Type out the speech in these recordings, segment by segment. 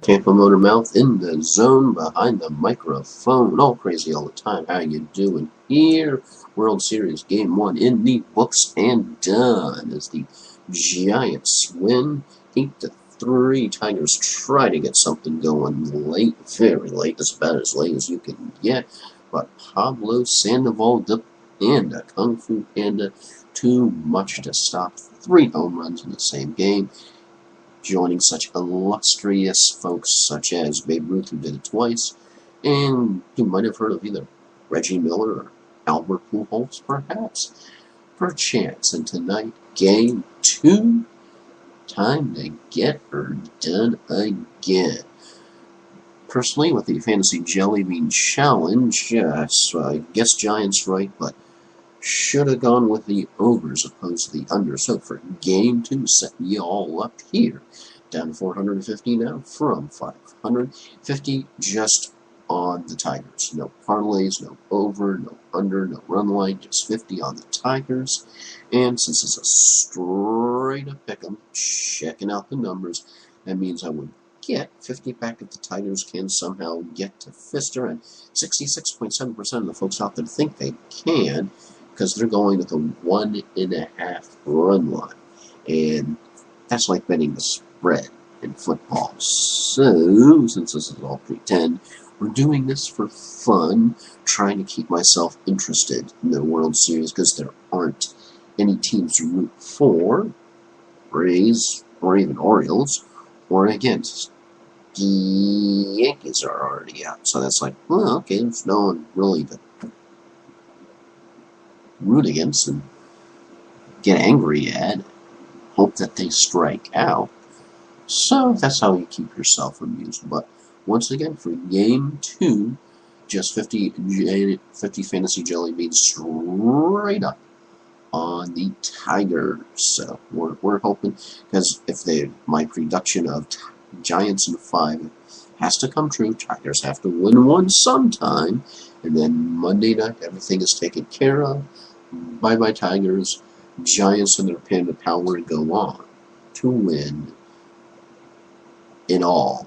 Tampa Motormouth in the zone behind the microphone. All crazy all the time. How you doing here? World Series Game 1 in the books and done as the Giants win 8-3. Tigers try to get something going late, very late, as about as late as you can get. But Pablo Sandoval the Panda, Kung Fu Panda, too much to stop. 3 home runs in the same game, joining such illustrious folks such as Babe Ruth, who did it twice, and you might have heard of either Reggie Miller or Albert Pujols, perchance. And tonight, Game 2, time to get her done again. Personally, with the Fantasy Jelly Bean Challenge, so I guess Giants right, but should have gone with the over as opposed to the under. So for Game 2, setting you all up here. Down to 450 now from 550, just on the Tigers. No parlays, no over, no under, no run line, just 50 on the Tigers. And since it's a straight up pick'em, checking out the numbers, that means I would get 50 back if the Tigers can somehow get to Fister, and 66.7% of the folks out there think they can, because they're going with a 1.5 run line. And that's like betting the spread in football. So, since this is all pretend, we're doing this for fun, trying to keep myself interested in the World Series, because there aren't any teams to root for, Rays, or even Orioles, or against. The Yankees are already out, so that's like, well, okay, there's no one really to root against and get angry at, hope that they strike out. So that's how you keep yourself amused. But once again, for Game 2, just 50 Fantasy Jelly Beans straight up on the Tigers. So we're hoping, because if my prediction of Giants in 5 has to come true, Tigers have to win one sometime, and then Monday night everything is taken care of. Bye-bye Tigers. Giants and their panda power go on to win it all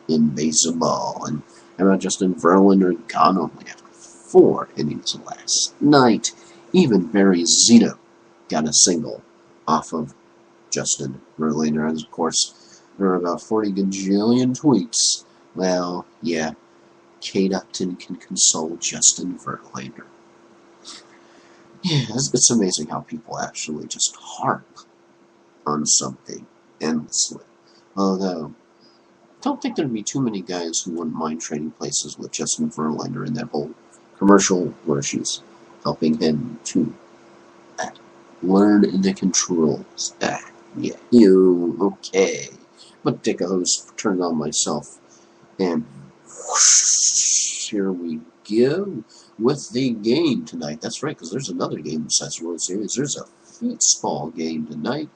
in baseball. And how about Justin Verlander gone only after 4 innings last night? Even Barry Zito got a single off of Justin Verlander. And of course, there are about 40 gajillion tweets. Well, yeah, Kate Upton can console Justin Verlander. Yeah, it's amazing how people actually just harp on something endlessly. Although, I don't think there'd be too many guys who wouldn't mind trading places with Justin Verlander in that whole commercial where she's helping him to learn the controls. Yeah, okay. But Dick a host turned on myself, and whoosh, here we go with the game tonight. That's right, because there's another game besides the World Series. There's a football game tonight.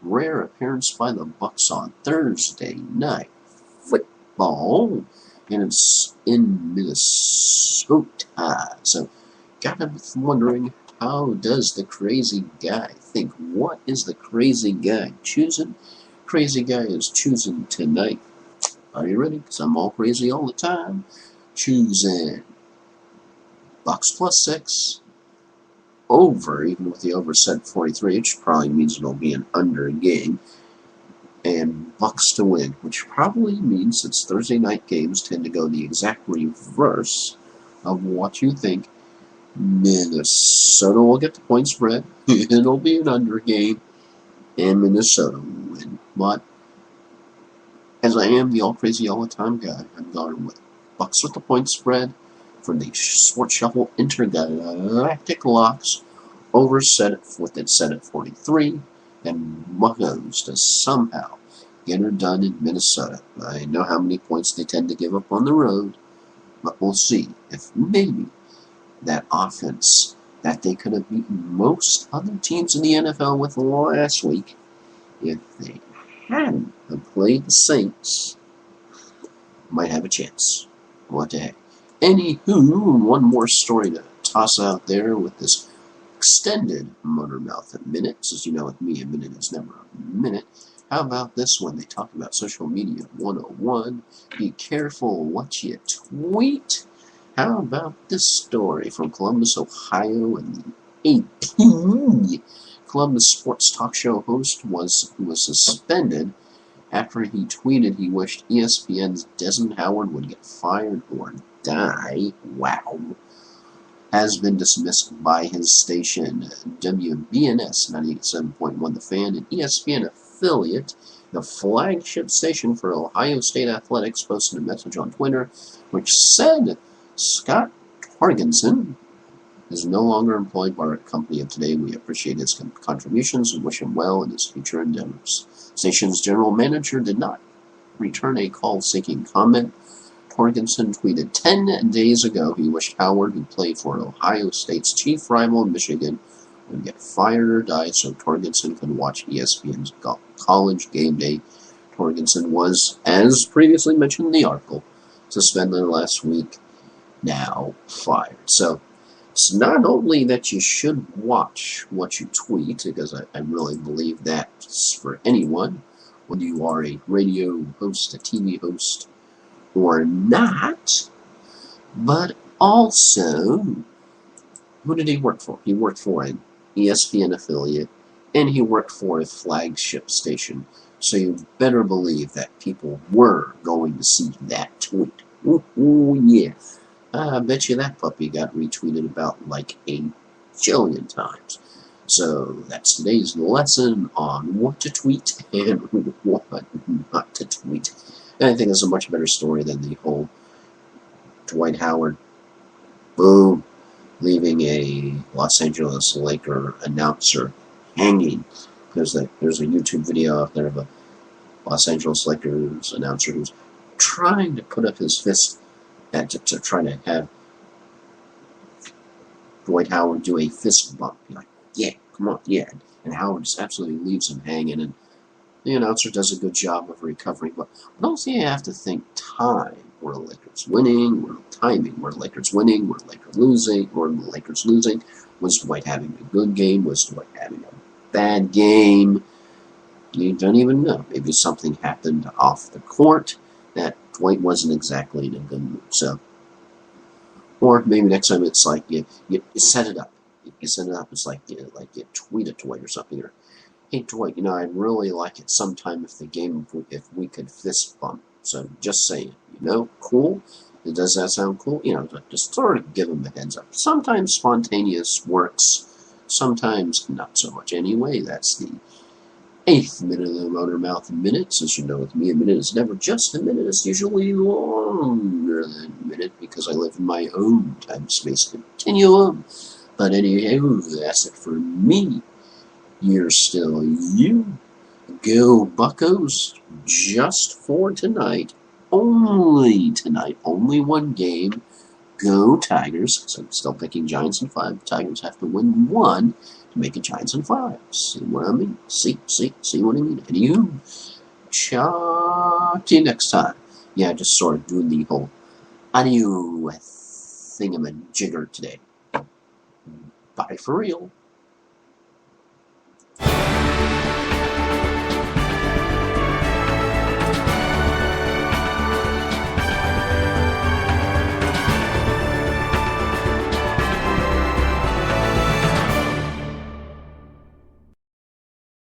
Rare appearance by the Bucks on Thursday night football, and it's in Minnesota. So, gotta be wondering, how does the crazy guy think? What is the crazy guy choosing? Crazy guy is choosing tonight. Are you ready? Because I'm all crazy all the time. Choosing Bucks +6, over, even with the over set 43, which probably means it'll be an under game, and Bucks to win, which probably means, since Thursday night games tend to go the exact reverse of what you think, Minnesota will get the point spread. It'll be an under game, and Minnesota will win. But as I am the all crazy all the time guy, I'm going with Bucks with the point spread for the Sports Shuffle Intergalactic Locks, over set with it set at 43, and Buccos to somehow get her done in Minnesota. I know how many points they tend to give up on the road, but we'll see if maybe that offense that they could have beaten most other teams in the NFL with last week, if they hadn't played the Saints, might have a chance. What the heck. Anywho, one more story to toss out there with this extended Motormouth Minute. As you know, with me, a minute is never a minute. How about this one? They talk about social media 101. Be careful what you tweet. How about this story from Columbus, Ohio in the AP? Columbus sports talk show host who was suspended after he tweeted he wished ESPN's Desmond Howard would get fired or die. Wow. Has been dismissed by his station, WBNS 97.1 The Fan, an ESPN affiliate. The flagship station for Ohio State Athletics posted a message on Twitter which said Scott Torgensen is no longer employed by our company of today. We appreciate his contributions and wish him well in his future endeavors. Station's general manager did not return a call seeking comment. Torgensen tweeted 10 days ago he wished Howard, who played for Ohio State's chief rival in Michigan, would get fired or die so Torgensen could watch ESPN's College Game Day. Torgensen was, as previously mentioned in the article, suspended last week, now fired. So it's not only that you should watch what you tweet, because I really believe that's for anyone, whether you are a radio host, a TV host, or not, but also, who did he work for? He worked for an ESPN affiliate, and he worked for a flagship station, so you better believe that people were going to see that tweet. Ooh, yeah. I bet you that puppy got retweeted about like a jillion times. So that's today's lesson on what to tweet and what not to tweet. And I think it's a much better story than the whole Dwight Howard, boom, leaving a Los Angeles Laker announcer hanging. There's a YouTube video out there of a Los Angeles Lakers announcer who's trying to put up his fist to try to have Dwight Howard do a fist bump. You're like, yeah, come on, yeah. And Howard just absolutely leaves him hanging, and the announcer does a good job of recovering. But also you have to think time. Were the Lakers winning? Were timing? Were the Lakers winning? Were the Lakers losing? Were the Lakers losing? Was Dwight having a good game? Was Dwight having a bad game? You don't even know. Maybe something happened off the court that Dwight wasn't exactly in a good mood. So, or maybe next time it's like you set it up. You set it up. It's like you tweet it to Dwight or something. Or, hey Dwight, I'd really like it sometime if we could fist bump. So just saying, cool. Does that sound cool? Just sort of give them a heads up. Sometimes spontaneous works. Sometimes not so much. Anyway, that's the 8th minute of the Motormouth Minute. Since you know with me, a minute is never just a minute. It's usually longer than a minute because I live in my own time-space continuum. But anyway, that's it for me. You're still you. Go Buccos. Just for tonight. Only tonight. Only one game. Go Tigers. So I'm still picking Giants in 5. The Tigers have to win 1 to make it Giants in 5. See what I mean? See what I mean? Anywho, talk to you next time. Yeah, just sort of doing the whole audio thingamajigger today. Bye for real.